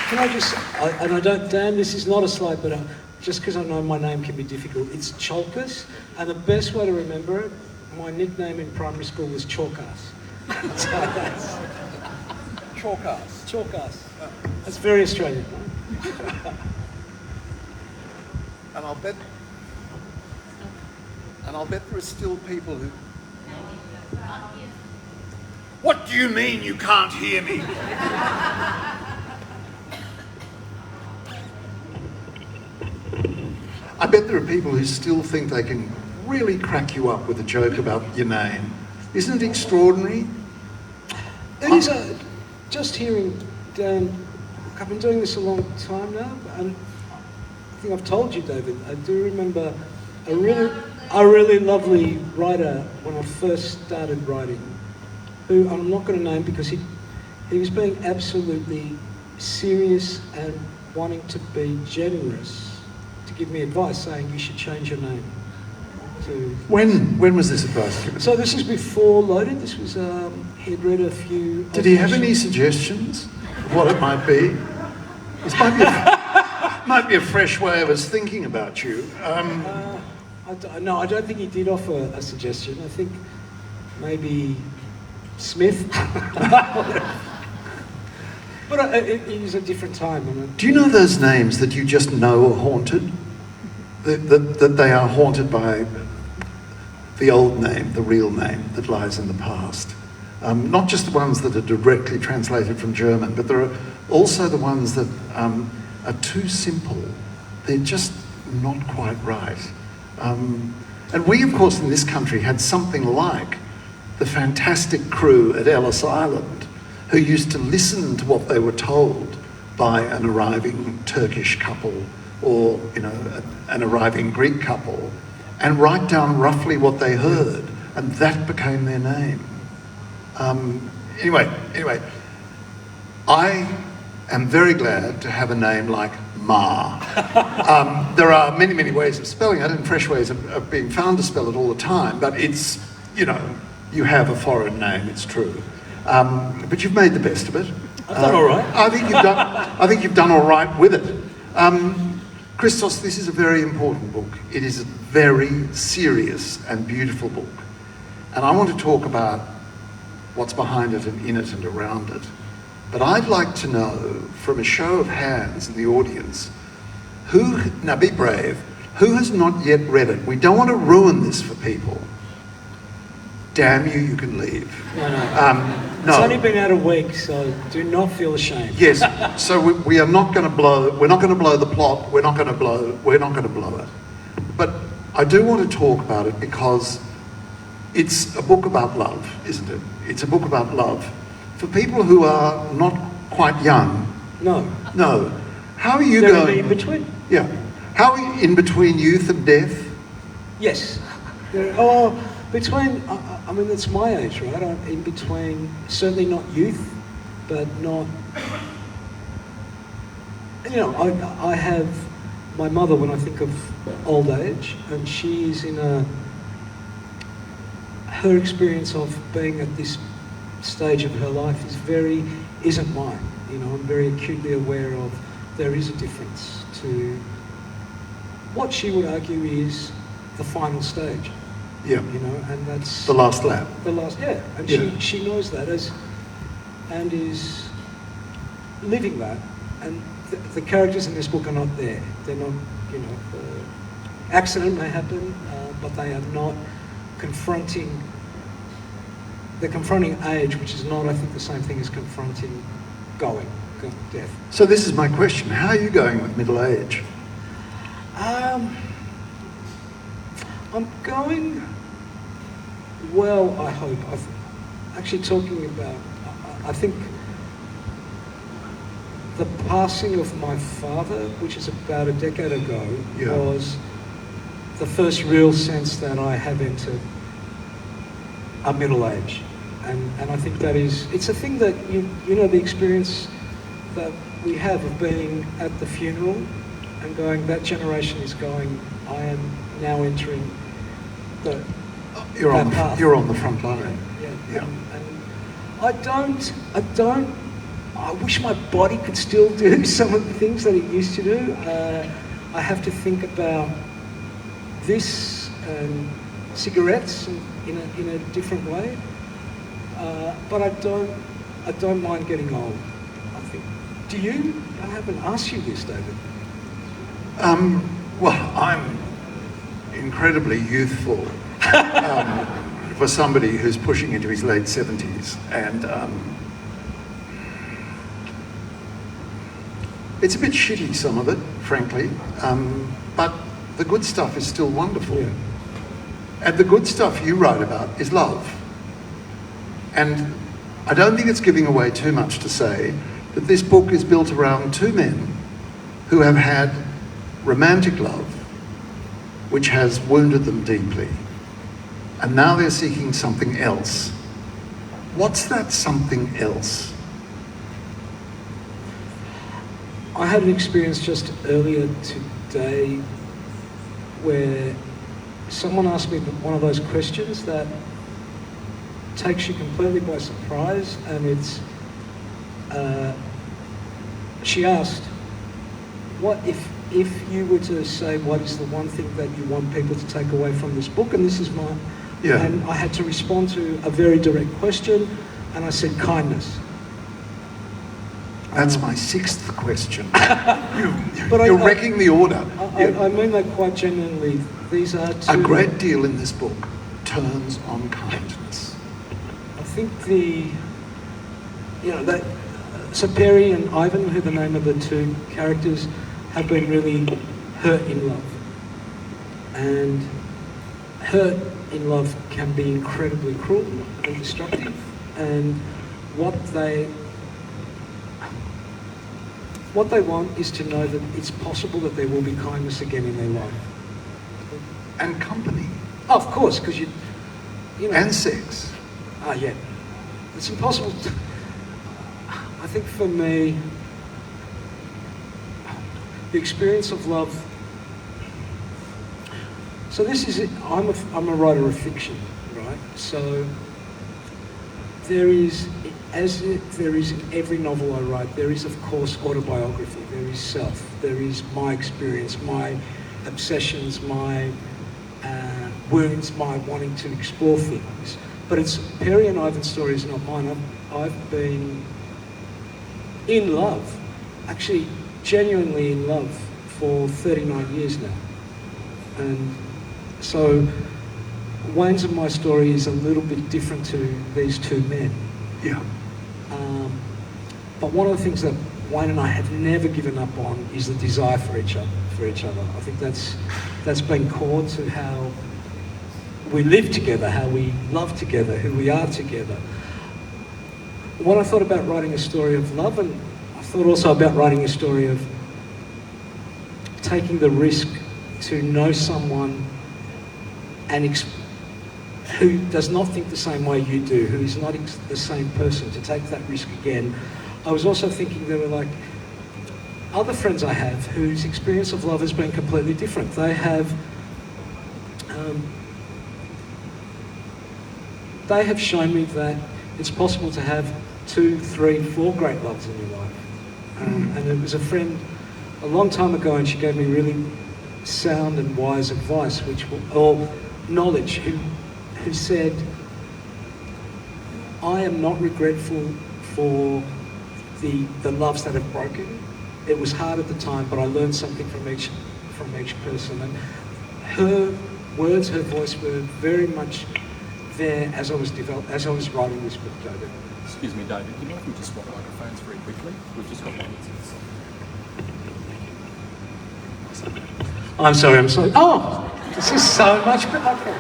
Can I just, and I don't, Dan, this is not a slight, but just because I know my name can be difficult, it's Tsiolkas, and the best way to remember it, my nickname in primary school was Tsiolkas. So that's... Tsiolkas. Tsiolkas. That's very Australian, right? And I'll bet there are still people who... What do you mean you can't hear me? I bet there are people who still think they can really crack you up with a joke about your name. Isn't it extraordinary? It is just hearing Dan, I've been doing this a long time now, and I think I've told you, David, I do remember a really lovely writer when I first started writing, who I'm not going to name because he was being absolutely serious and wanting to be generous to give me advice, saying you should change your name. When was this advice given? So this is before Loaded. This was he'd read a few. Did he have any suggestions of what it might be? This might be a fresh way of us thinking about you. No, I don't think he did offer a suggestion. I think maybe Smith. But it was a different time. Do you know those names that you just know are haunted? That they are haunted by the old name, the real name that lies in the past. Not just the ones that are directly translated from German, but there are also the ones that are too simple. They're just not quite right. And we, of course, in this country had something like the fantastic crew at Ellis Island, who used to listen to what they were told by an arriving Turkish couple or, an arriving Greek couple, and write down roughly what they heard, and that became their name. Anyway, I am very glad to have a name like Marr. There are many, many ways of spelling it, and fresh ways of being found to spell it all the time, but it's, you have a foreign name, it's true. But you've made the best of it. I've done all right. I think you've done all right with it. Christos, this is a very important book. It is a very serious and beautiful book. And I want to talk about what's behind it and in it and around it. But I'd like to know, from a show of hands in the audience, now be brave, who has not yet read it? We don't want to ruin this for people. Damn you, you can leave. No. It's only been out a week, so do not feel ashamed. Yes, so we are not going to blow, we're not going to blow the plot, we're not going to blow it. But I do want to talk about it because it's a book about love, isn't it? It's a book about love. For people who are not quite young. No. How are you going? going? In between? Yeah. How are you in between youth and death? Yes. Between, it's my age, right? I'm in between, certainly not youth, but not, I have my mother when I think of old age, and she's in her experience of being at this stage of her life isn't mine. I'm very acutely aware of there is a difference to what she would argue is the final stage. Yeah. And that's... The last lap. And she knows that and is living that. And the characters in this book are not there. They're not, accident may happen, but they are not confronting... They're confronting age, which is not, I think, the same thing as confronting death. So this is my question. How are you going with middle age? I'm going well, I hope. Actually talking about, I think the passing of my father, which is about a decade ago, was the first real sense that I have entered a middle age. And I think that it's a thing that, the experience that we have of being at the funeral and going, that generation is going, I am now entering You're on the front line. Yeah. And I don't I wish my body could still do some of the things that it used to do. I have to think about this and cigarettes in a different way. But I don't mind getting old, I think. Do you? I haven't asked you this, David. Well, I'm incredibly youthful for somebody who's pushing into his late 70s, and it's a bit shitty, some of it, frankly, but the good stuff is still wonderful. Yeah. And the good stuff you write about is love. And I don't think it's giving away too much to say that this book is built around two men who have had romantic love, which has wounded them deeply. And now they're seeking something else. What's that something else? I had an experience just earlier today where someone asked me one of those questions that takes you completely by surprise, and it's, she asked, what if you were to say what is the one thing that you want people to take away from this book, and this is mine, and I had to respond to a very direct question, and I said kindness. That's my sixth question. You're wrecking the order. I mean that quite genuinely. These are two... A great deal in this book turns on kindness. I think so Perry and Ivan, who are the name of the two characters, have been really hurt in love. And hurt in love can be incredibly cruel and destructive. And what they want is to know that it's possible that there will be kindness again in their life. And company. Oh, of course, because you know. And sex. Yeah. It's impossible to, I think for me, the experience of love. So this is it. I'm a writer of fiction, right? So there is, there is in every novel I write, there is of course autobiography, there is self, there is my experience, my obsessions, my wounds, my wanting to explore things. But it's Perry and Ivan's story is not mine. I've been in love, actually genuinely in love for 39 years now. And so Wayne's and my story is a little bit different to these two men. Yeah. But one of the things that Wayne and I have never given up on is the desire for each other. I think that's been core to how we live together, how we love together, who we are together. When I thought about writing a story of love, and I thought also about writing a story of taking the risk to know someone and who does not think the same way you do, who is not the same person, to take that risk again. I was also thinking there were like other friends I have whose experience of love has been completely different. They have shown me that it's possible to have 2, 3, 4 great loves in your life. And it was a friend a long time ago, and she gave me really sound and wise advice, or knowledge, who said, I am not regretful for the loves that have broken. It was hard at the time, but I learned something from each person. And her words, her voice were very much there as I was writing this book, David. Excuse me, David, do you mind if we just swap microphones very quickly? We've just got one that's I'm sorry. Oh, this is so much better.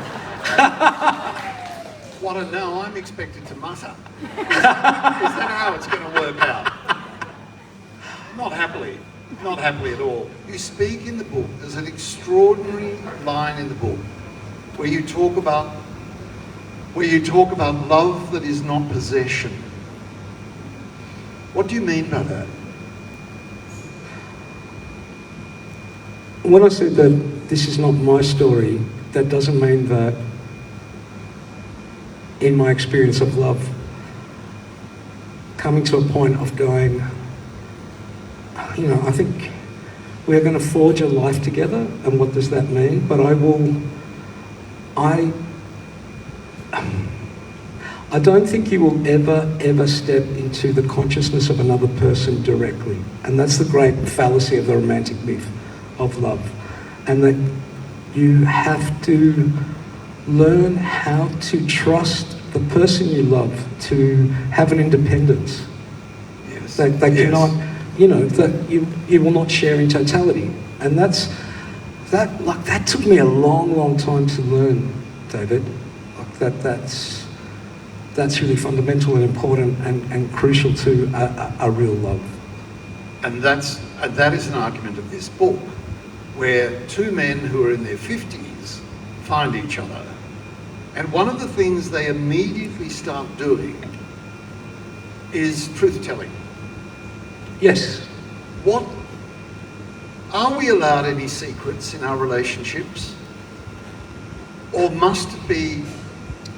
What a no, I'm expected to mutter. Is that how it's going to work out? Not happily at all. You speak in the book, there's an extraordinary line in the book where you talk about love that is not possession. What do you mean by that? When I said that this is not my story, that doesn't mean that in my experience of love, coming to a point of going, you know, I think we're going to forge a life together, and what does that mean? But I don't think you will ever step into the consciousness of another person directly. And that's the great fallacy of the romantic myth of love. And that you have to learn how to trust the person you love to have an independence. Yes. They cannot, you know, that you will not share in totality. And that took me a long time to learn, David. Like that's really fundamental and important and crucial to a real love. And that is an argument of this book, where two men who are in their 50s find each other. And one of the things they immediately start doing is truth-telling. Yes. Are we allowed any secrets in our relationships? Or must it be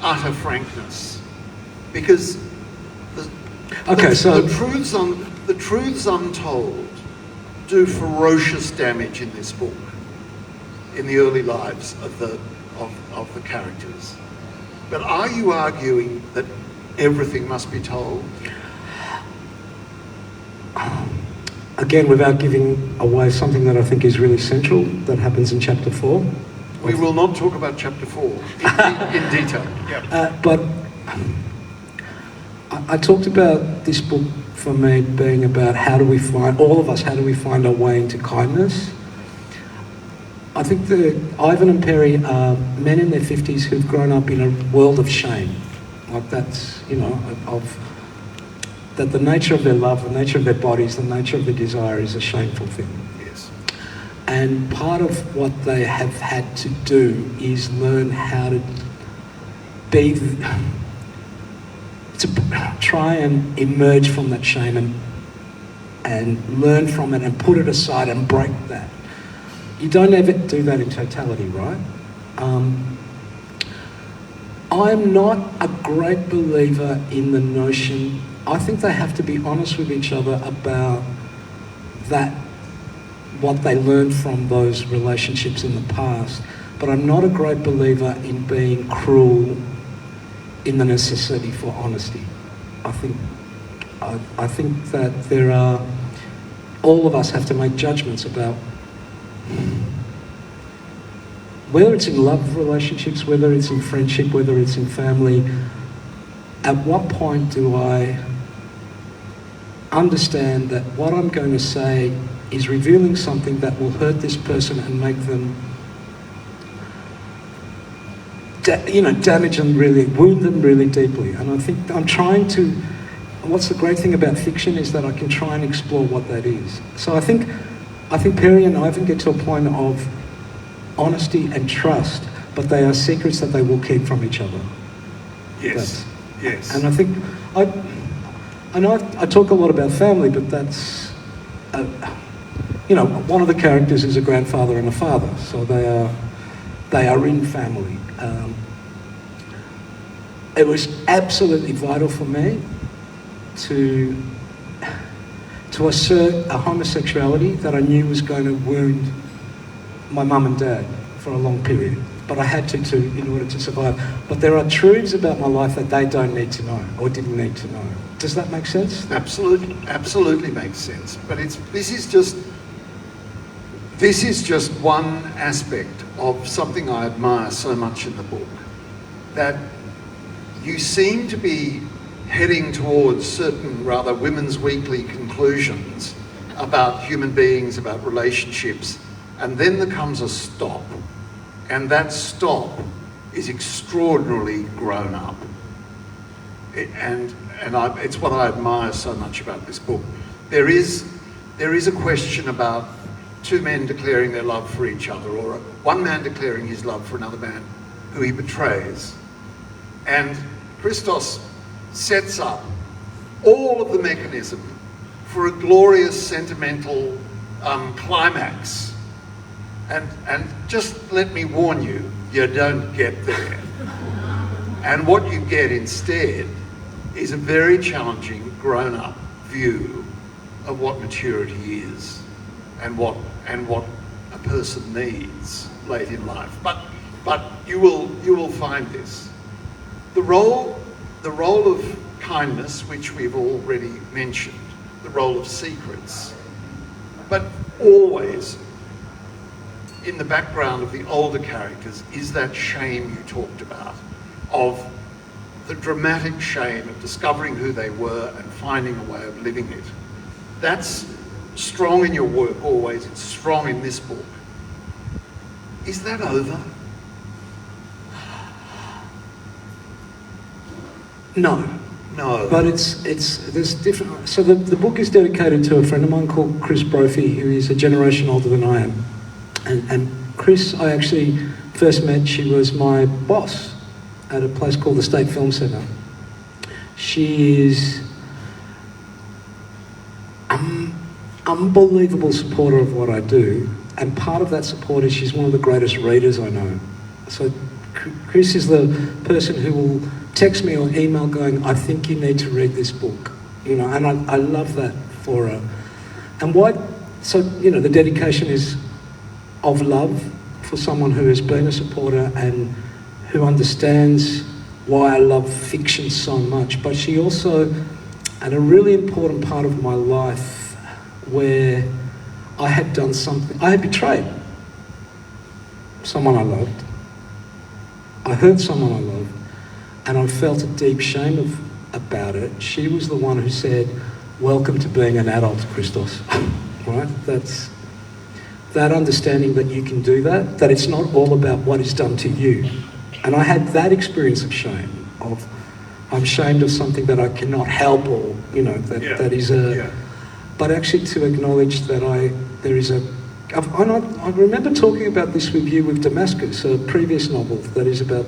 utter frankness? Because the truths untold do ferocious damage in this book, in the early lives of the characters. But are you arguing that everything must be told? Again, without giving away something that I think is really central, that happens in chapter 4. We will not talk about chapter 4 in detail. Yep. But I talked about this book for me being about how do we find our way into kindness. I think Ivan and Perry are men in their 50s who've grown up in a world of shame. Like that's, you know, that the nature of their love, the nature of their bodies, the nature of their desire is a shameful thing. Yes. And part of what they have had to do is learn how to try and emerge from that shame and learn from it and put it aside and break that. You don't ever do that in totality, right? I'm not a great believer in the notion. I think they have to be honest with each other about that, what they learned from those relationships in the past. But I'm not a great believer in being cruel in the necessity for honesty. I think that all of us have to make judgments about whether it's in love relationships, whether it's in friendship, whether it's in family. At what point do I understand that what I'm going to say is revealing something that will hurt this person and make them, damage them really, wound them really deeply. And I think I'm trying to, what's the great thing about fiction is that I can try and explore what that is. So I think Perry and Ivan get to a point of honesty and trust, but they are secrets that they will keep from each other. Yes, yes. And I think, I know I talk a lot about family, but that's, one of the characters is a grandfather and a father, so they are in family. It was absolutely vital for me to assert a homosexuality that I knew was going to wound my mum and dad for a long period. But I had to in order to survive. But there are truths about my life that they don't need to know or didn't need to know. Does that make sense? Absolutely makes sense. But this is just one aspect of something I admire so much in the book. That you seem to be heading towards certain rather Women's Weekly conclusions about human beings, about relationships, and then there comes a stop. And that stop is extraordinarily grown up. It's what I admire so much about this book. There is a question about two men declaring their love for each other, or one man declaring his love for another man who he betrays. And Christos sets up all of the mechanism for a glorious sentimental climax. And just let me warn you, you don't get there. And what you get instead is a very challenging, grown-up view of what maturity is and what a person needs late in life. But you will find this. The role of kindness, which we've already mentioned, the role of secrets, but always in the background of the older characters is that shame you talked about, of the dramatic shame of discovering who they were and finding a way of living it. That's strong in your work always, it's strong in this book. Is that over? No. No. But there's different. So the book is dedicated to a friend of mine called Chris Brophy, who is a generation older than I am. And Chris, I actually first met, she was my boss at a place called the State Film Centre. She is an unbelievable supporter of what I do, and part of that support is she's one of the greatest readers I know. So Chris is the person who will text me or email going, I think you need to read this book, and I love that for her. And the dedication is of love for someone who has been a supporter and who understands why I love fiction so much. But she also, at a really important part of my life where I had done something, I had betrayed someone I loved, I hurt someone I loved, and I felt a deep shame about it. She was the one who said, welcome to being an adult, Christos. Right? That's that understanding that you can do that it's not all about what is done to you. And I had that experience of shame, of I'm ashamed of something that I cannot help, or, that is but actually to acknowledge that I remember talking about this with you with Damascus, a previous novel that is about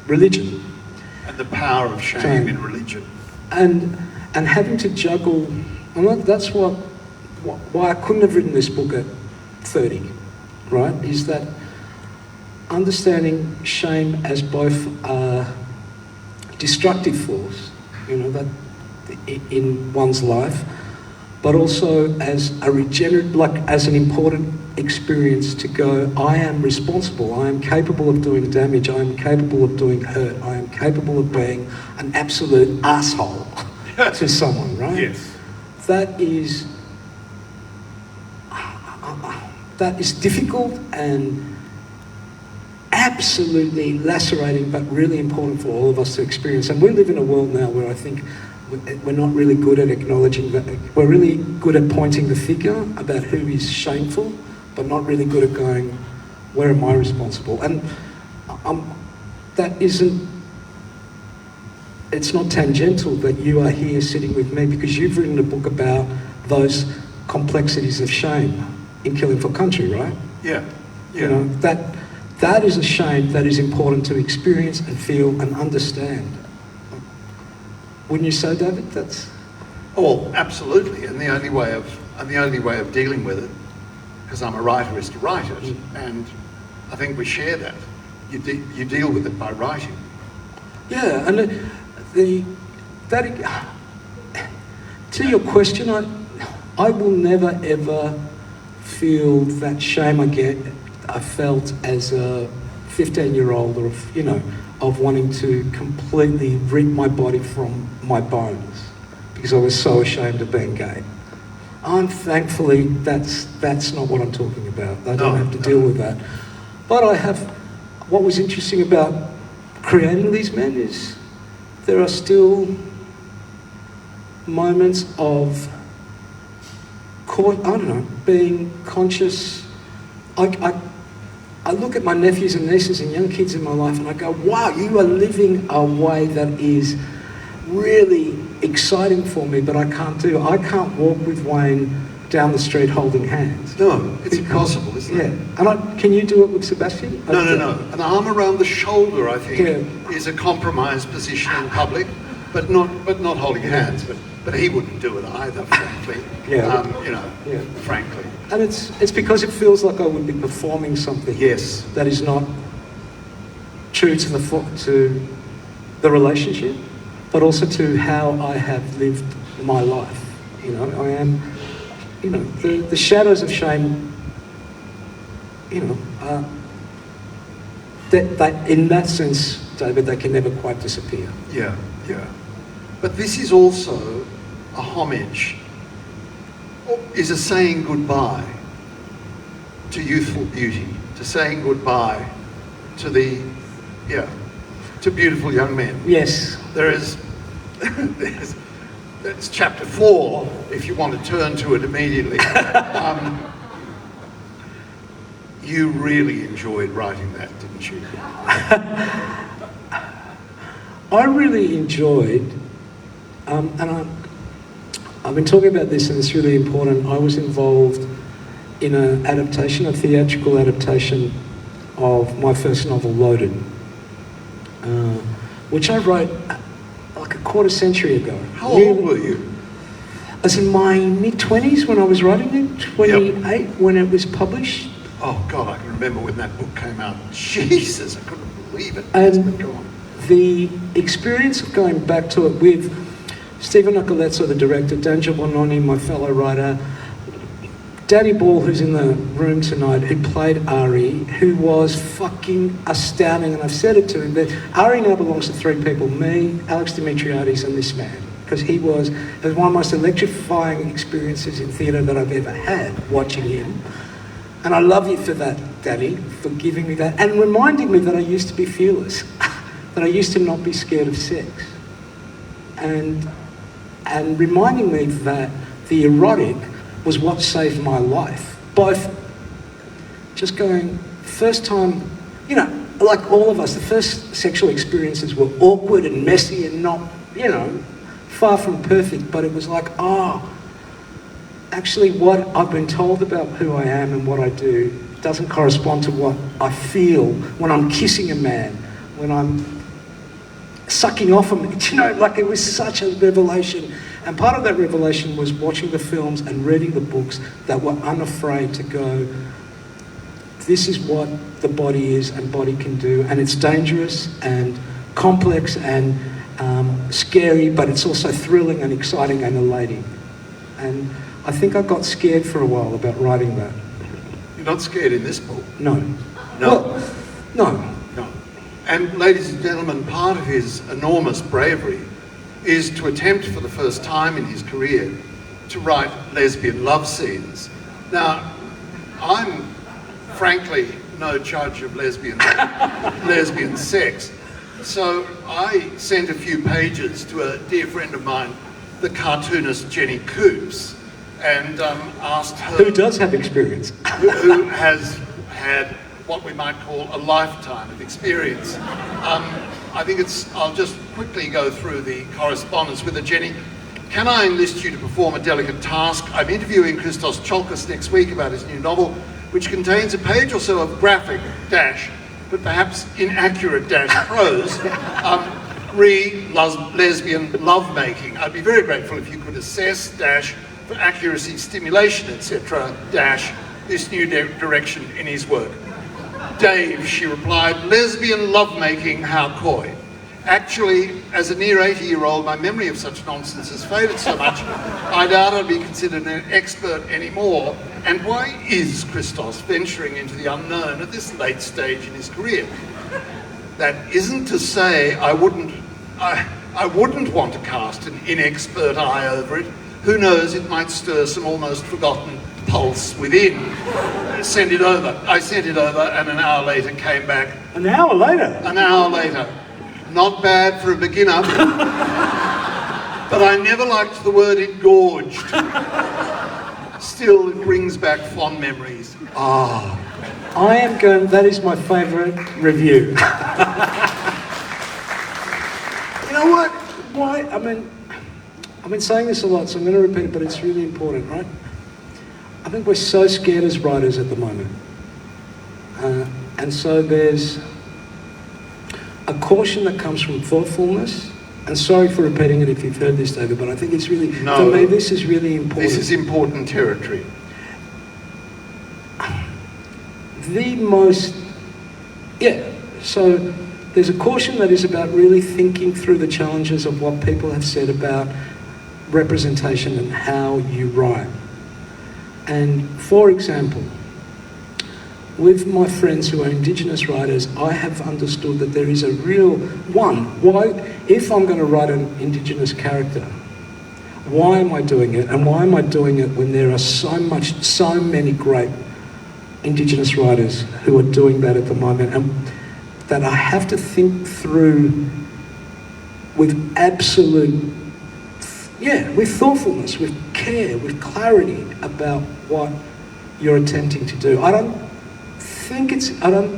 religion. And the power of shame in religion. And having to juggle, and that's why I couldn't have written this book at 30, right? Is that understanding shame as both a destructive force, that in one's life, but also as a regenerative, as an important experience to go, I am responsible, I am capable of doing damage, I am capable of doing hurt, I am capable of being an absolute asshole to someone, right? Yes. That is difficult and absolutely lacerating, but really important for all of us to experience. And we live in a world now where I think we're not really good at acknowledging that. We're really good at pointing the finger about who is shameful, but not really good at going, where am I responsible? And it's not tangential that you are here sitting with me, because you've written a book about those complexities of shame in Killing for Country, right? Yeah. That is a shame that is important to experience and feel and understand. Wouldn't you say, David? Oh, absolutely. And the only way of dealing with it, because I'm a writer, is to write it. And I think we share that. You deal with it by writing. Yeah, and to your question, I will never ever feel that shame I felt as a 15-year-old, or of wanting to completely rip my body from my bones because I was so ashamed of being gay. Thankfully, that's not what I'm talking about. I don't have to deal with that. But what was interesting about creating these men is there are still moments of, being conscious. I look at my nephews and nieces and young kids in my life and I go, wow, you are living a way that is really exciting for me, but I can't walk with Wayne down the street holding hands. No, it's impossible, isn't it? Yeah. And can you do it with Sebastian? No. An arm around the shoulder, I think, is a compromised position in public, but not holding hands. But he wouldn't do it either, frankly. Frankly. And it's because it feels like I would be performing something. Yes. That is not true to the relationship. but also to how I have lived my life. You know, I am, you know, the shadows of shame, you know, that in that sense, David, they can never quite disappear. Yeah, yeah. But this is also a homage, is a saying goodbye to youthful beauty, to saying goodbye to to beautiful young men. Yes. That's chapter 4, if you want to turn to it immediately. You really enjoyed writing that, didn't you? I really enjoyed, and I've been talking about this, and it's really important. I was involved in an adaptation, a theatrical adaptation of my first novel, Loaded, which I wrote like a quarter century ago. How old were you? I was in my mid-20s when I was writing it, 28 when it was published. Oh God, I can remember when that book came out. Jesus, I couldn't believe it. And the experience of going back to it with Stephen Nicoletto, the director, Dan Giovannoni, my fellow writer, Danny Ball, who's in the room tonight, who played Ari, who was fucking astounding, and I've said it to him, that Ari now belongs to 3 people, me, Alex Dimitriades, and this man, because it was one of the most electrifying experiences in theatre that I've ever had, watching him. And I love you for that, Danny, for giving me that, and reminding me that I used to be fearless, that I used to not be scared of sex, and reminding me that the erotic was what saved my life. Both just going, first time, you know, like all of us, the first sexual experiences were awkward and messy and not, you know, far from perfect, but it was like, actually what I've been told about who I am and what I do doesn't correspond to what I feel when I'm kissing a man, when I'm sucking off him. You know, like it was such a revelation. And part of that revelation was watching the films and reading the books that were unafraid to go, this is what the body is and body can do. And it's dangerous and complex and scary, but it's also thrilling and exciting and elating. And I think I got scared for a while about writing that. You're not scared in this book? No. No. Well, no. No. And ladies and gentlemen, part of his enormous bravery is to attempt for the first time in his career to write lesbian love scenes. Now, I'm frankly no judge of lesbian sex, so I sent a few pages to a dear friend of mine, the cartoonist Jenny Coops, and asked her... Who does have experience. who has had what we might call a lifetime of experience. I'll just quickly go through the correspondence with her. Jenny, can I enlist you to perform a delicate task? I'm interviewing Christos Tsiolkas next week about his new novel, which contains a page or so of graphic but perhaps inaccurate prose, lesbian lovemaking. I'd be very grateful if you could assess for accuracy, stimulation, etc. this new direction in his work. Dave, she replied, lesbian lovemaking, how coy. Actually, as a near 80-year-old, my memory of such nonsense has faded so much, I doubt I'd be considered an expert anymore. And why is Christos venturing into the unknown at this late stage in his career? That isn't to say I wouldn't want to cast an inexpert eye over it. Who knows, it might stir some almost forgotten pulse within. Send it over. I sent it over, and an hour later came back. An hour later? An hour later. Not bad for a beginner, but I never liked the word engorged. Still, it brings back fond memories. That is my favourite review. You know what? Why? I mean, I've been saying this a lot, so I'm going to repeat it, but it's really important, right? I think we're so scared as writers at the moment. And so there's a caution that comes from thoughtfulness. And sorry for repeating it if you've heard this, David, but I think it's really, for me, this is really important. This is important territory. So There's a caution that is about really thinking through the challenges of what people have said about representation and how you write. And for example, with my friends who are Indigenous writers, I have understood that there is a real why, if I'm going to write an Indigenous character, why am I doing it? And why am I doing it when there are so many great Indigenous writers who are doing that at the moment, and that I have to think through with with thoughtfulness, with care, with clarity about what you're attempting to do. I don't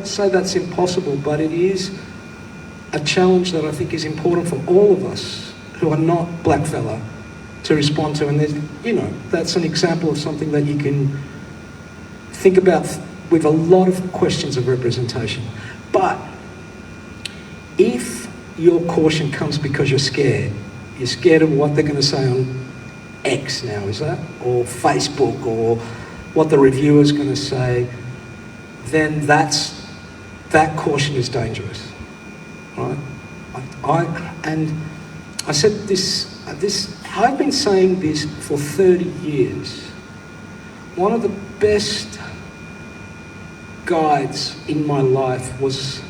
say that's impossible, but it is a challenge that I think is important for all of us who are not blackfella to respond to. And there's, that's an example of something that you can think about with a lot of questions of representation. But if your caution comes because you're scared of what they're going to say on X now, is that? Or Facebook, or what the reviewer's going to say, then that caution is dangerous, right? I said this, I've been saying this for 30 years. One of the best guides in my life was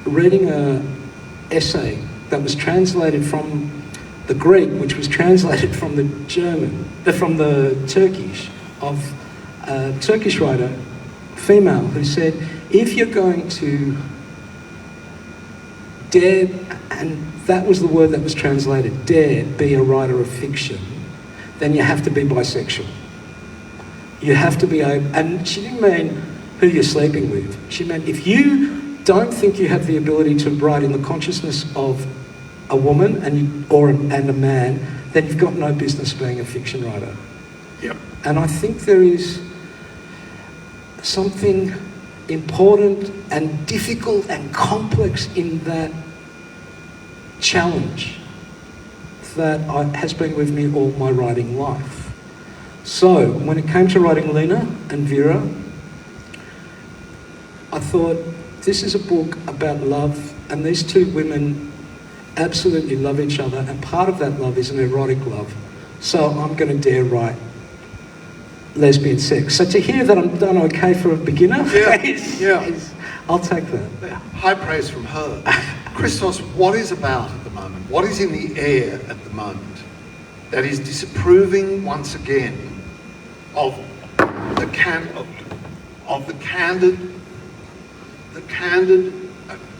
reading an essay that was translated from the Greek, which was translated from the Turkish, of a Turkish writer, female, who said, if you're going to dare, and that was the word that was translated, dare be a writer of fiction, then you have to be bisexual. You have to be able, and she didn't mean who you're sleeping with. She meant if you don't think you have the ability to write in the consciousness of a woman and a man, then you've got no business being a fiction writer. Yep. And I think there is something important and difficult and complex in that challenge that has been with me all my writing life. So when it came to writing Lena and Vera, I thought, this is a book about love, and these two women absolutely love each other, and part of that love is an erotic love. So I'm going to dare write lesbian sex. So to hear that I'm done okay for a beginner, I'll take that. High praise from her. Christos, what is about at the moment? What is in the air at the moment that is disapproving once again of the candid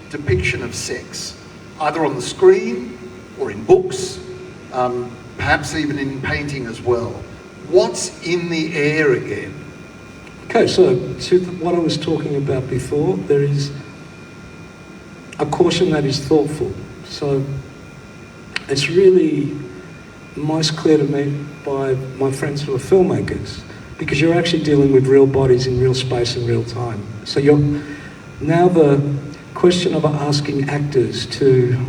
depiction of sex, either on the screen or in books, perhaps even in painting as well? What's in the air again? Okay, so to what I was talking about before, there is a caution that is thoughtful. So it's really most clear to me by my friends who are filmmakers, because you're actually dealing with real bodies in real space and real time. So now the question of asking actors to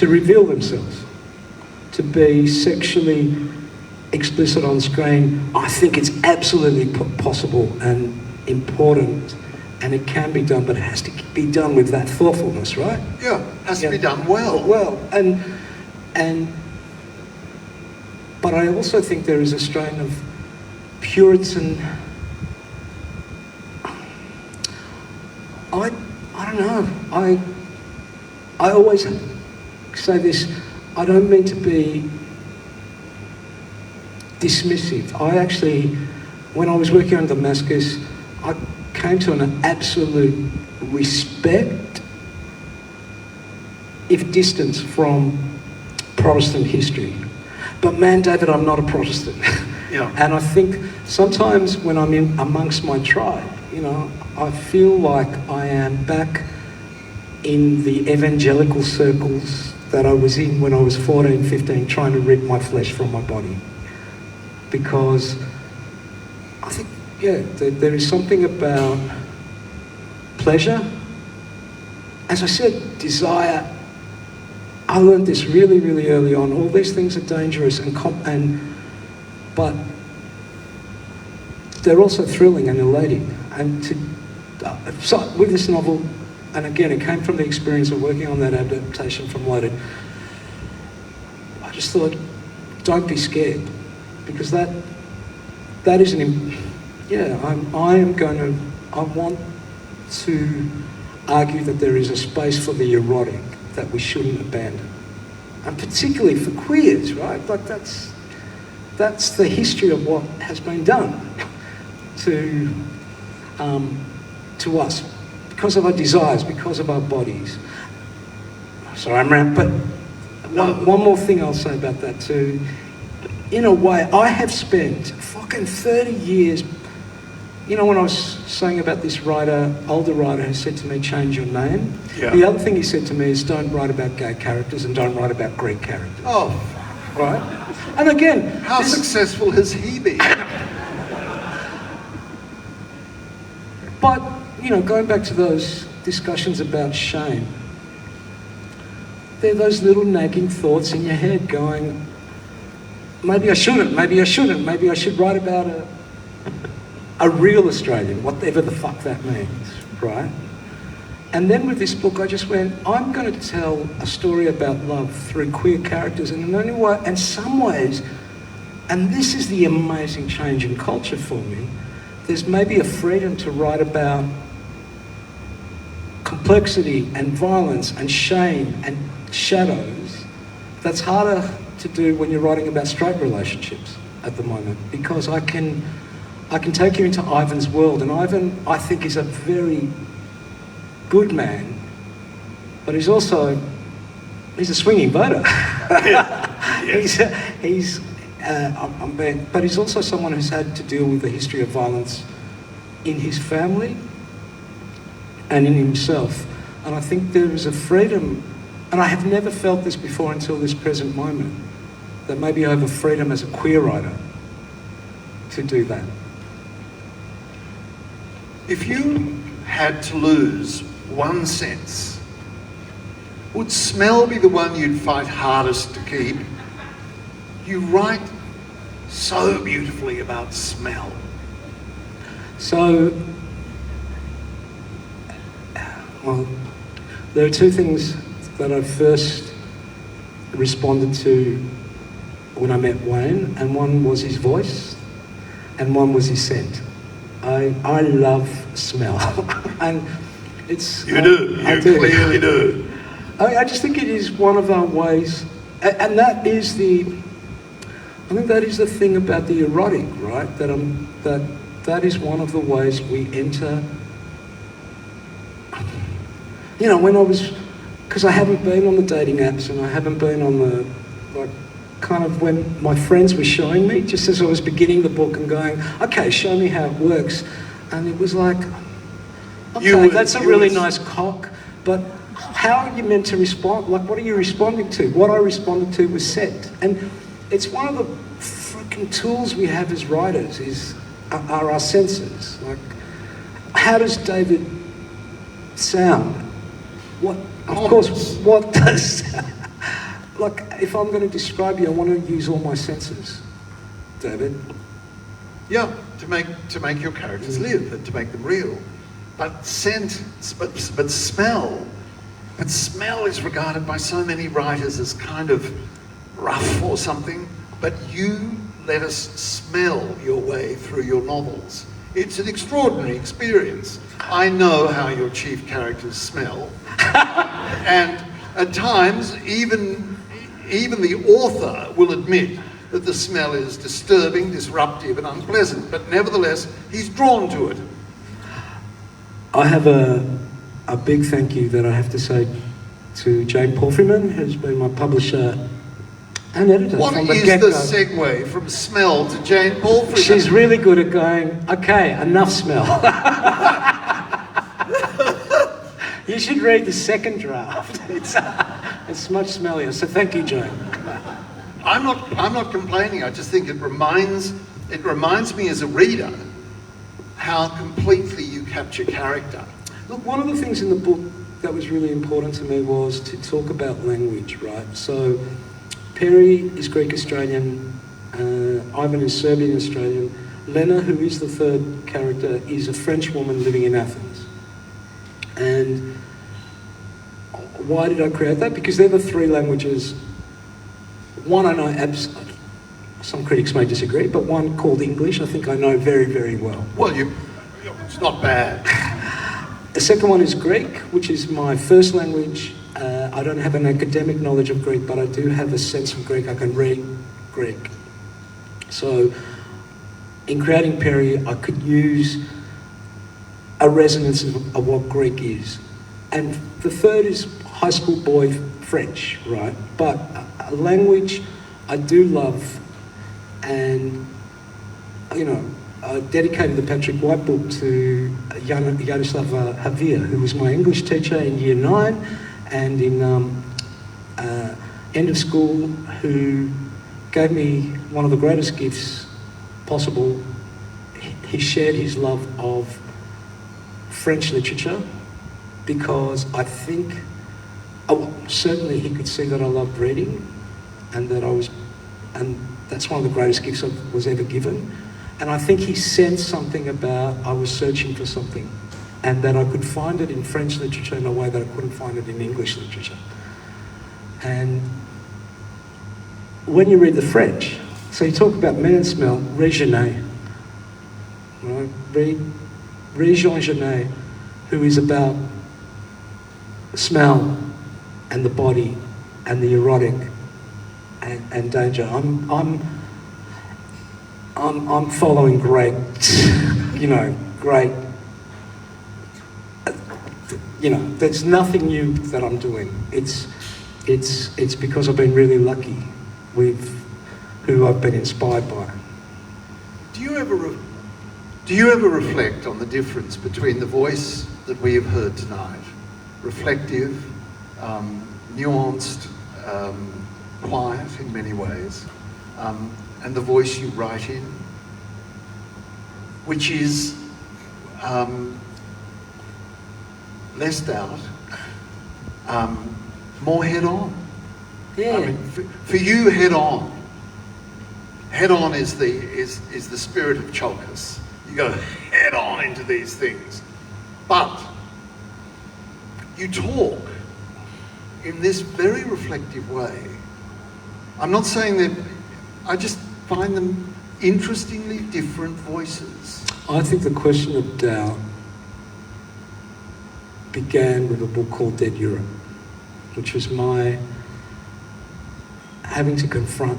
reveal themselves, to be sexually explicit on screen, I think it's absolutely possible and important, and it can be done, but it has to be done with that thoughtfulness, right? Yeah, has to be done well. But I also think there is a strain of Puritan, I don't know, I always say this, I don't mean to be dismissive. I actually, when I was working on Damascus, I came to an absolute respect, if distance, from Protestant history. But man, David, I'm not a Protestant. Yeah. And I think sometimes when I'm in amongst my tribe, I feel like I am back in the evangelical circles that I was in when I was 14, 15, trying to rip my flesh from my body. Because I think, there is something about pleasure. As I said, desire. I learned this really, really early on. All these things are dangerous, but they're also thrilling and elating. And So with this novel, and again, it came from the experience of working on that adaptation from Loaded, I just thought, don't be scared, because that is I want to argue that there is a space for the erotic that we shouldn't abandon. And particularly for queers, right? Like that's the history of what has been done to us because of our desires, because of our bodies. Sorry, I'm around, but one more thing I'll say about that too. In a way, I have spent fucking 30 years. You know, when I was saying about this writer, older writer, who said to me, change your name? Yeah. The other thing he said to me is, don't write about gay characters and don't write about Greek characters. Oh, right? And again... How successful has he been? But, you know, going back to those discussions about shame, there are those little nagging thoughts in your head going, maybe I shouldn't, maybe I shouldn't, maybe I should write about a real Australian, whatever the fuck that means, right? And then with this book, I just went, I'm going to tell a story about love through queer characters, and in only way, in some ways, and this is the amazing change in culture for me, there's maybe a freedom to write about complexity and violence and shame and shadows that's harder to do when you're writing about straight relationships at the moment, because I can take you into Ivan's world, and Ivan, I think, is a very good man, but he's a swinging voter. Yes. But he's also someone who's had to deal with the history of violence in his family and in himself. And I think there is a freedom, and I have never felt this before until this present moment, that maybe I have a freedom as a queer writer to do that. If you had to lose one sense, would smell be the one you'd fight hardest to keep? You write so beautifully about smell. So, well, there are two things that I first responded to when I met Wayne, and one was his voice, and one was his scent. I love smell, and it's... You do, you clearly do. I just think it is one of our ways, and that is I think that is the thing about the erotic, right? That is one of the ways we enter. You know, when I was, because I haven't been on the dating apps and I haven't been on the, like, kind of when my friends were showing me, just as I was beginning the book and going, okay, show me how it works. And it was like, okay, that's a really nice cock, but how are you meant to respond? Like, what are you responding to? What I responded to was scent. And it's one of the freaking tools we have as writers are our senses. Like, how does David sound? What does... Like, if I'm going to describe you, I want to use all my senses, David. Yeah, to make your characters live and to make them real. But smell is regarded by so many writers as kind of rough or something, but you let us smell your way through your novels. It's an extraordinary experience. I know how your chief characters smell, and at times even the author will admit that the smell is disturbing, disruptive and unpleasant, but nevertheless he's drawn to it. I have a big thank you that I have to say to Jane Palfreyman, who's been my publisher and editor. What from the is get-go. the segue from smell to Jane Palfreyman? She's really good at going, okay, enough smell. You should read the second draft. It's much smellier. So thank you, Jane. I'm not complaining. I just think it reminds me as a reader how completely you capture character. Look, one of the things in the book that was really important to me was to talk about language, right? So Perry is Greek-Australian, Ivan is Serbian-Australian, Lena, who is the third character, is a French woman living in Athens. And why did I create that? Because they're the three languages. One I know, some critics may disagree, but one called English I think I know very, very well. Well, it's not bad. The second one is Greek, which is my first language. I don't have an academic knowledge of Greek, but I do have a sense of Greek. I can read Greek. So in creating Perry, I could use a resonance of what Greek is. And the third is high school boy French, right? But a language I do love, and, you know, I dedicated the Patrick White book to Yaroslav Havia, who was my English teacher in Year 9 and in end of school, who gave me one of the greatest gifts possible. He shared his love of French literature, because I think, certainly he could see that I loved reading, and that's one of the greatest gifts I was ever given. And I think he sensed something about I was searching for something, and that I could find it in French literature in a way that I couldn't find it in English literature. And when you read the French, so you talk about man smell, régionné, right? Région Genet, who is about smell and the body and the erotic and danger. I'm following great, great. There's nothing new that I'm doing. It's because I've been really lucky with who I've been inspired by. Do you ever reflect on the difference between the voice that we have heard tonight, reflective, nuanced, quiet in many ways, and the voice you write in, which is less doubt, more head-on? Yeah. I mean, for you, head-on. Head-on is the spirit of Tsiolkas. You go head-on into these things. But you talk in this very reflective way. I'm not saying that, I just find them interestingly different voices. I think the question of doubt began with a book called Dead Europe, which was my having to confront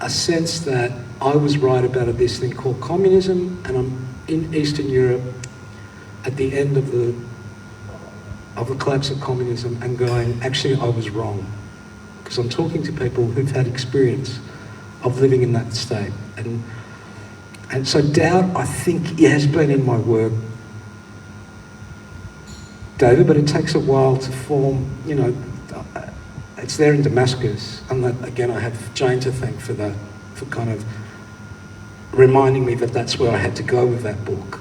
a sense that I was right about this thing called communism, and I'm in Eastern Europe at the end of the collapse of communism and going, actually I was wrong, because I'm talking to people who've had experience of living in that state. And so doubt, I think, has been in my work, David, but it takes a while to form, it's there in Damascus, and that, again, I have Jane to thank for that, for kind of reminding me that that's where I had to go with that book.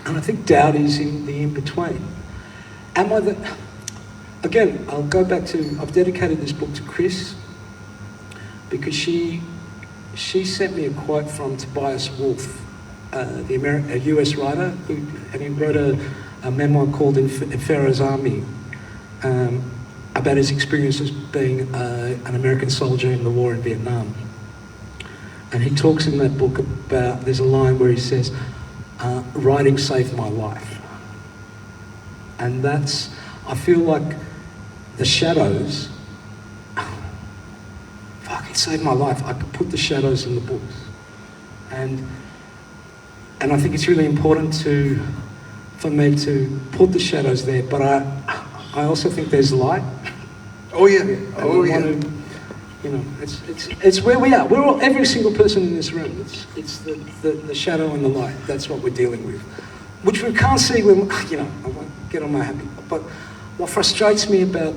And I think doubt is in the in-between. Again, I'll go back to, I've dedicated this book to Chris, because she sent me a quote from Tobias Wolff, a US writer, and he wrote a memoir called In Pharaoh's Army, about his experiences being an American soldier in the war in Vietnam. And he talks in that book about, there's a line where he says, writing saved my life. And that's, I feel like the shadows, it saved my life. I could put the shadows in the books. And I think it's really important for me to put the shadows there, but I also think there's light. Oh yeah, it's where we are. We're all, every single person in this room. It's the shadow and the light. That's what we're dealing with, which we can't see when, I won't get on my happy. But what frustrates me about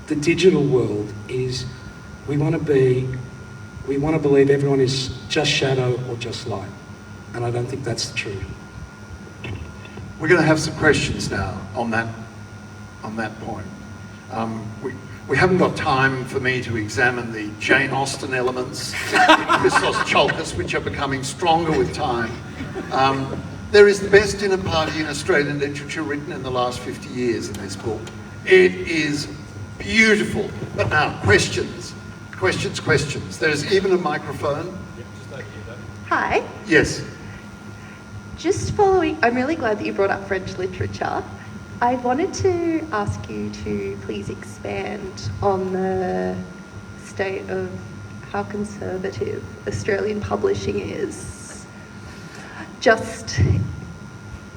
the digital world is we want to believe everyone is just shadow or just light, and I don't think that's the truth. We're going to have some questions now on that point. We haven't got time for me to examine the Jane Austen elements in Christos Tsiolkas, which are becoming stronger with time. There is the best dinner party in Australian literature written in the last 50 years in this book. It is beautiful. But now, questions. There's even a microphone. Hi. Yes. Just following, I'm really glad that you brought up French literature. I wanted to ask you to please expand on the state of how conservative Australian publishing is. Just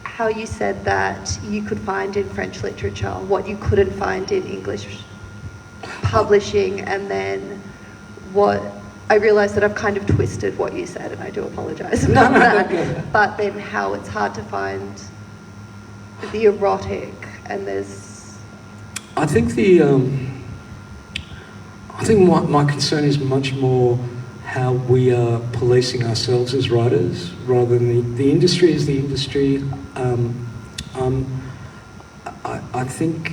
how you said that you could find in French literature what you couldn't find in English publishing, and then what I realised that I've kind of twisted what you said, and I do apologise about that. But then how it's hard to find the erotic, and there's... I think my concern is much more how we are policing ourselves as writers rather than the industry is the industry. I think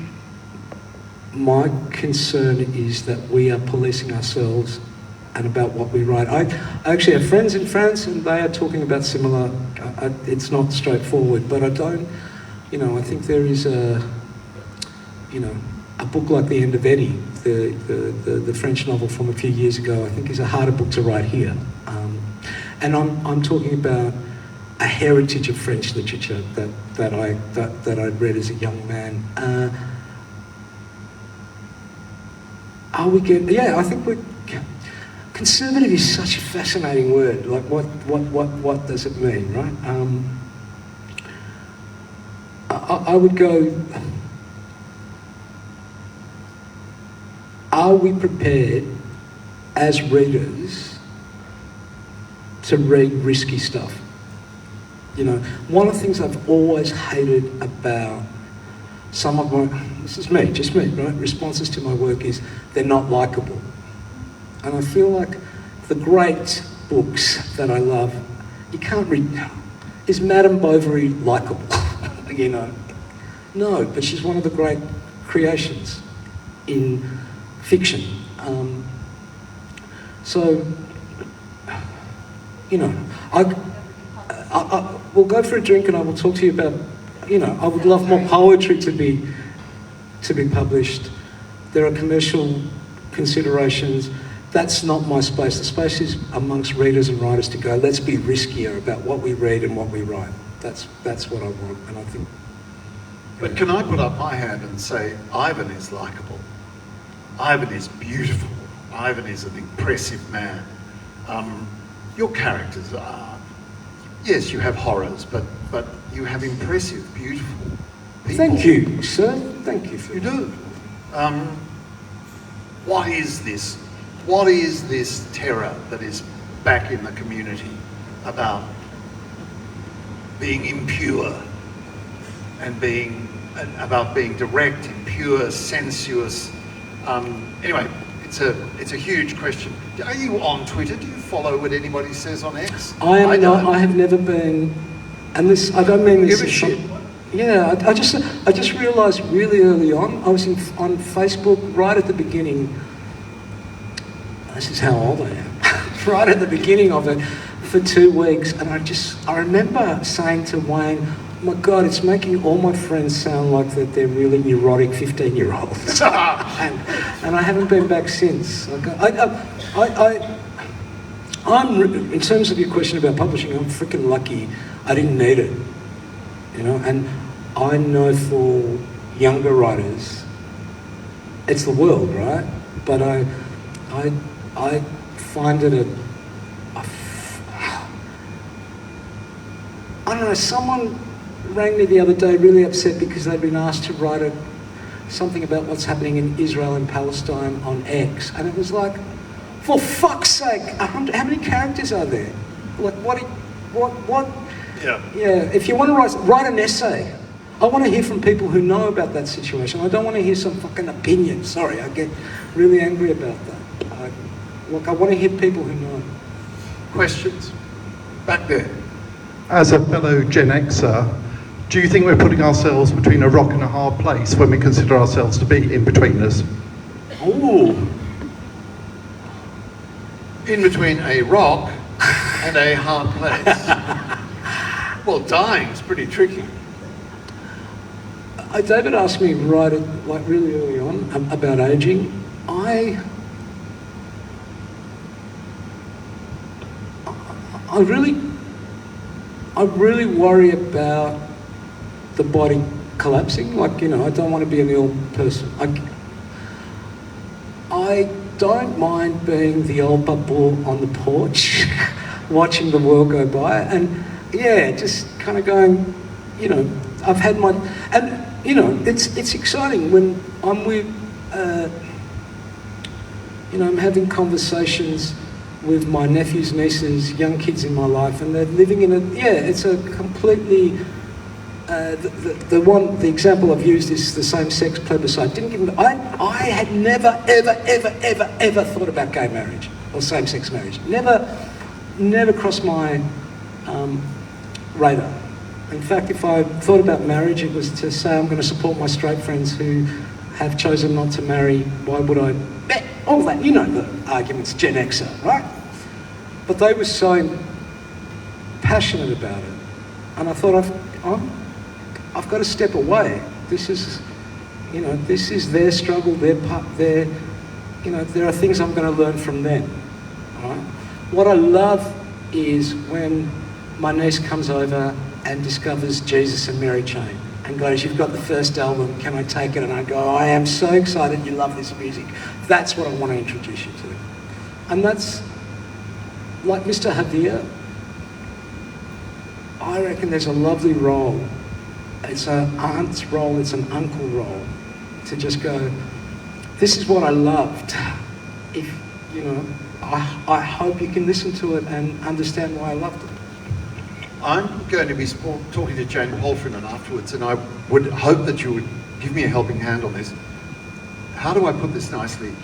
my concern is that we are policing ourselves and about what we write. I actually have friends in France and they are talking about similar, it's not straightforward, but I don't, I think there is a book like The End of Eddie, the French novel from a few years ago, I think is a harder book to write here. And I'm talking about a heritage of French literature that I read as a young man. I think we're... Conservative is such a fascinating word. Like, what does it mean, right? I would go, are we prepared as readers to read risky stuff? One of the things I've always hated about some of my, just me, right, responses to my work is they're not likeable. And I feel like the great books that I love, you can't read. Is Madame Bovary likeable? No, but she's one of the great creations in fiction. We'll go for a drink and I will talk to you about, I would love more poetry to be published. There are commercial considerations. That's not my space. The space is amongst readers and writers to go, let's be riskier about what we read and what we write. That's what I want, and I think... But can I put up my hand and say, Ivan is likeable. Ivan is beautiful. Ivan is an impressive man. Your characters are... Yes, you have horrors, but you have impressive, beautiful people. Thank you, sir. Thank you for... You do. What is this? What is this terror that is back in the community about being impure and about being direct, impure, sensuous? Anyway, it's a huge question. Are you on Twitter? Do you follow what anybody says on X? I am not. I have never been, and this I don't mean this. Give a shit. Yeah, I just realised really early on. I was on Facebook right at the beginning. This is how old I am. Right at the beginning of it, for 2 weeks, and I remember saying to Wayne, oh my God, it's making all my friends sound like that they're really neurotic 15-year-olds. and I haven't been back since. I'm, in terms of your question about publishing, I'm freaking lucky. I didn't need it, and I know for younger writers, it's the world, right? But I find it I don't know, someone rang me the other day really upset because they'd been asked to write something about what's happening in Israel and Palestine on X, and it was like, for fuck's sake, how many characters are there? Like, what? Yeah, if you want to write an essay, I want to hear from people who know about that situation. I don't want to hear some fucking opinion. Sorry, I get really angry about that. I want to hear people who know. Questions? Back there. As a fellow Gen Xer, Do you think we're putting ourselves between a rock and a hard place when we consider ourselves to be in-betweeners? Ooh. In between a rock and a hard place. Well, dying's pretty tricky. David asked me really early on about aging. I really worry about the body collapsing. I don't want to be an ill person. I don't mind being the old bubble on the porch, watching the world go by, and just kind of going, I've had my, and it's exciting when I'm with, I'm having conversations with my nephews, nieces, young kids in my life, and they're living in it's a completely, the example I've used is the same-sex plebiscite. I had never, ever thought about gay marriage or same-sex marriage. Never crossed my radar. In fact, if I thought about marriage, it was to say I'm going to support my straight friends who have chosen not to marry. Why would I? All that, the arguments, Gen Xer, right? But they were so passionate about it, and I thought I've got to step away. This is their struggle, their part. There are things I'm going to learn from them. Right? What I love is when my niece comes over and discovers Jesus and Mary Chain and goes, "You've got the first album, can I take it?" And I go, "I am so excited you love this music." That's what I want to introduce you to. And that's, like Mr. Hadir, I reckon there's a lovely role. It's an aunt's role, it's an uncle role, to just go, this is what I loved. If, I hope you can listen to it and understand why I loved it. I'm going to be talking to Jane Polfrinan afterwards, and I would hope that you would give me a helping hand on this. How do I put this nicely?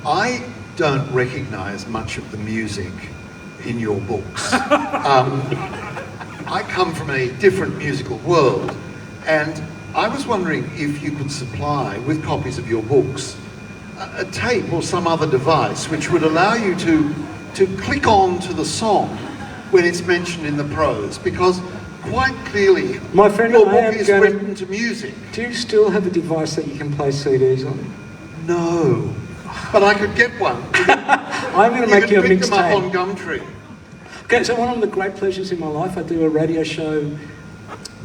I don't recognise much of the music in your books. I come from a different musical world, and I was wondering if you could supply, with copies of your books, a tape or some other device which would allow you to click on to the song when it's mentioned in the prose, because quite clearly my friend, your book is written to music. Do you still have a device that you can play CDs on? No, but I could get one. I'm going to make you a pick them up mixtape. on Gumtree. Okay, so one of the great pleasures in my life, I do a radio show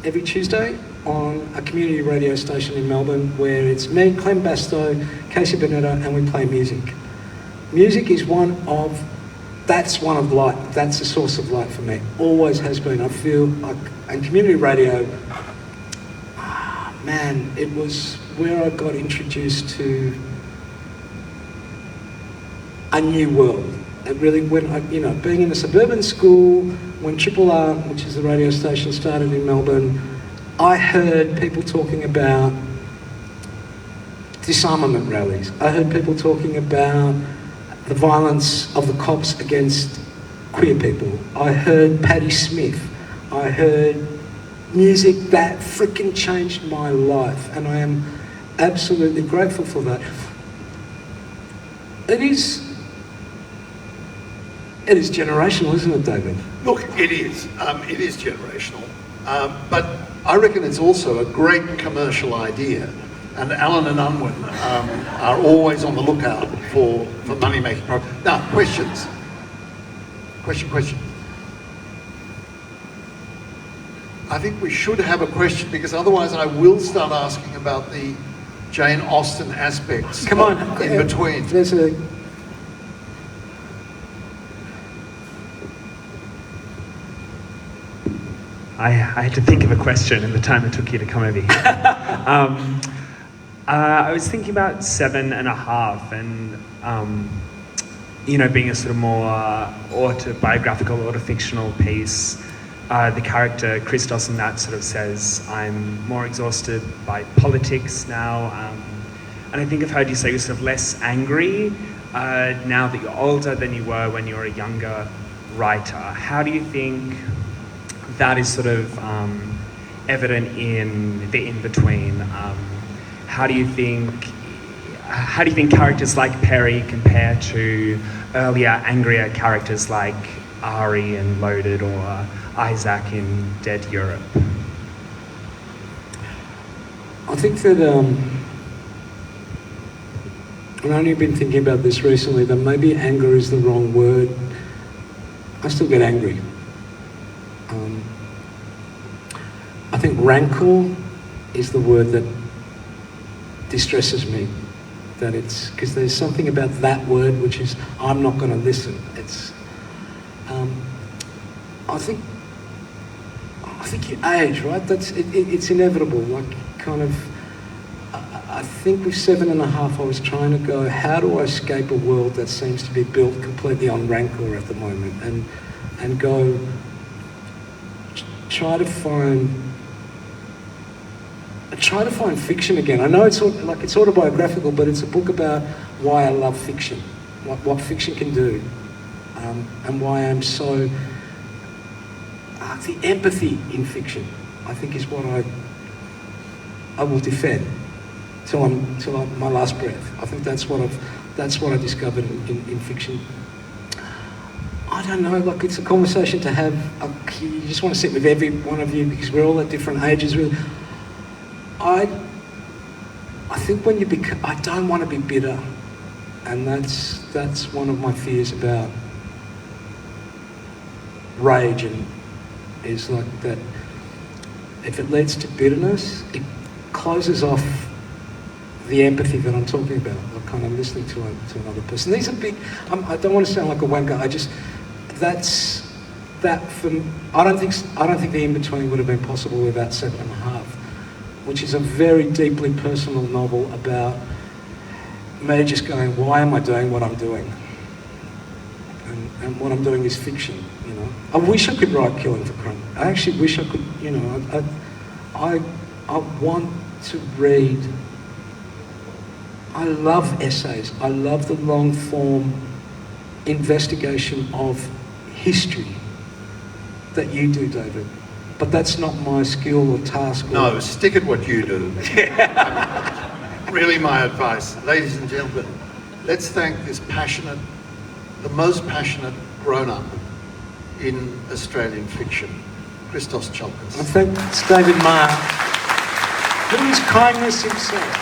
every Tuesday on a community radio station in Melbourne where it's me, Clem Bastow, Casey Bonetta, and we play music. Music is that's one of light. That's a source of light for me. Always has been. I feel like, and community radio, man, it was where I got introduced to a new world. It really went, being in a suburban school, when Triple R, which is the radio station, started in Melbourne, I heard people talking about disarmament rallies. I heard people talking about the violence of the cops against queer people. I heard Patti Smith. I heard music that freaking changed my life, and I am absolutely grateful for that. It is generational, isn't it, David? Look, it is. It is generational. But I reckon it's also a great commercial idea. And Alan and Unwin are always on the lookout for money-making products. Now, questions? Question. I think we should have a question, because otherwise I will start asking about the Jane Austen aspects. Come on. In between. There's a... I had to think of a question in the time it took you to come over here. I was thinking about 7.5 and, being a sort of more autobiographical, autofictional piece. The character Christos in that sort of says, I'm more exhausted by politics now. And I think I've heard you say you're sort of less angry now that you're older than you were when you were a younger writer. How do you think that is sort of evident in the in-between. How do you think characters like Perry compare to earlier, angrier characters like Ari in Loaded or Isaac in Dead Europe? I think that, I've only been thinking about this recently, that maybe anger is the wrong word. I still get angry. I think rancor is the word that distresses me. That it's, because there's something about that word which is, I'm not going to listen. It's, I think you age, right? It's inevitable. Like, kind of, I think with 7.5, I was trying to go, how do I escape a world that seems to be built completely on rancor at the moment, and go try to find fiction again. I know it's autobiographical, but it's a book about why I love fiction, what fiction can do, and why I'm so. The empathy in fiction, I think, is what I will defend till my last breath. I think that's what I discovered in fiction. I don't know, like, it's a conversation to have. You just want to sit with every one of you because we're all at different ages. Really, I think when you become, I don't want to be bitter, and that's one of my fears about rage, and is like that. If it leads to bitterness, it closes off the empathy that I'm talking about, like kind of listening to another person. These are big. I don't want to sound like a wanker. I don't think the in-between would have been possible without 7.5, which is a very deeply personal novel about me just going, why am I doing what I'm doing? And what I'm doing is fiction, you know. I wish I could write Killing for Crumb. I actually wish I could, you know. I want to read. I love essays. I love the long form investigation of history that you do, David. But that's not my skill or task. No, stick at what you do. Really my advice. Ladies and gentlemen, let's thank this the most passionate grown-up in Australian fiction, Christos Tsiolkas. I think it's David Marr, who is kindness himself.